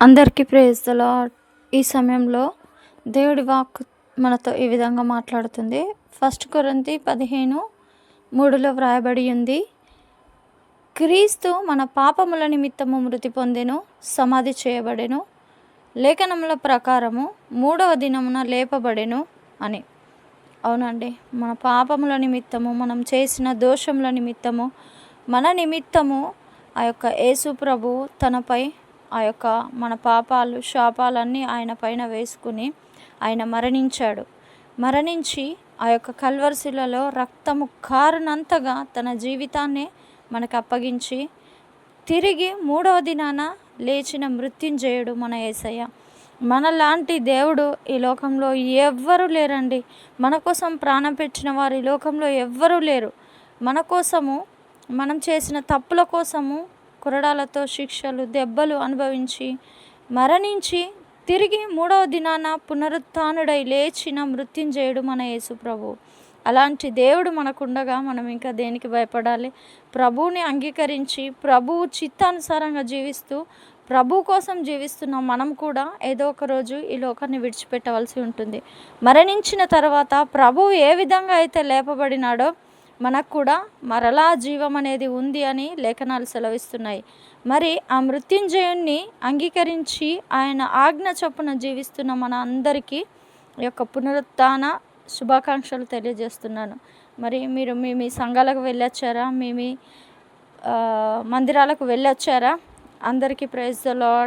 అందరికీ praise the lord. ఈ సమయంలో దేవుడి వాక్ మనతో ఈ విధంగా మాట్లాడుతుంది. 1 కొరింథీ 15:3 వ్రాయబడి ఉంది, క్రీస్తు మన పాపముల నిమిత్తము మృతి పొందెను, సమాధి చేయబడెను, లేఖనముల ప్రకారము 3వ దినమున లేపబడెను అని. అవునండి, మన పాపముల నిమిత్తము, మనం చేసిన దోషముల నిమిత్తము, మన నిమిత్తము ఆ యొక్క యేసు ప్రభు తనపై ఆ యొక్క మన పాపాలు శాపాలన్నీ ఆయన పైన వేసుకుని ఆయన మరణించి ఆ యొక్క కల్వరిశిలలో రక్తము కారునంతగా తన జీవితాన్ని మనకు అప్పగించి తిరిగి 3వ దినాన లేచిన మృత్యుంజయుడు మన యేసయ్య. మనలాంటి దేవుడు ఈ లోకంలో ఎవ్వరూ లేరండి. మన కోసం ప్రాణం పెట్టిన వారు ఈ లోకంలో ఎవ్వరూ లేరు. మన కోసము, మనం చేసిన తప్పుల కోసము కొరడాలతో శిక్షలు, దెబ్బలు అనుభవించి మరణించి తిరిగి 3వ దినాన పునరుత్థానుడై లేచిన మృత్యుంజయుడు మన యేసు ప్రభు. అలాంటి దేవుడు మనకుండగా మనం ఇంకా దేనికి భయపడాలి? ప్రభువుని అంగీకరించి ప్రభువు చిత్తానుసారంగా జీవిస్తూ ప్రభు కోసం జీవిస్తున్న మనం కూడా ఏదో ఒక రోజు ఈ లోకాన్ని విడిచిపెట్టవలసి ఉంటుంది. మరణించిన తర్వాత ప్రభువు ఏ విధంగా అయితే లేపబడినాడో మనకు కూడా మరలా జీవం అనేది ఉంది అని లేఖనాలు సెలవిస్తున్నాయి. మరి ఆ మృత్యుంజయుణ్ణి అంగీకరించి ఆయన ఆజ్ఞ చొప్పున జీవిస్తున్న మన అందరికీ ఈ యొక్క పునరుత్థాన శుభాకాంక్షలు తెలియజేస్తున్నాను. మరి మీరు మీ సంఘాలకు వెళ్ళొచ్చారా? మీ మందిరాలకు వెళ్ళొచ్చారా? అందరికీ ప్రైజ్ ద లార్డ్.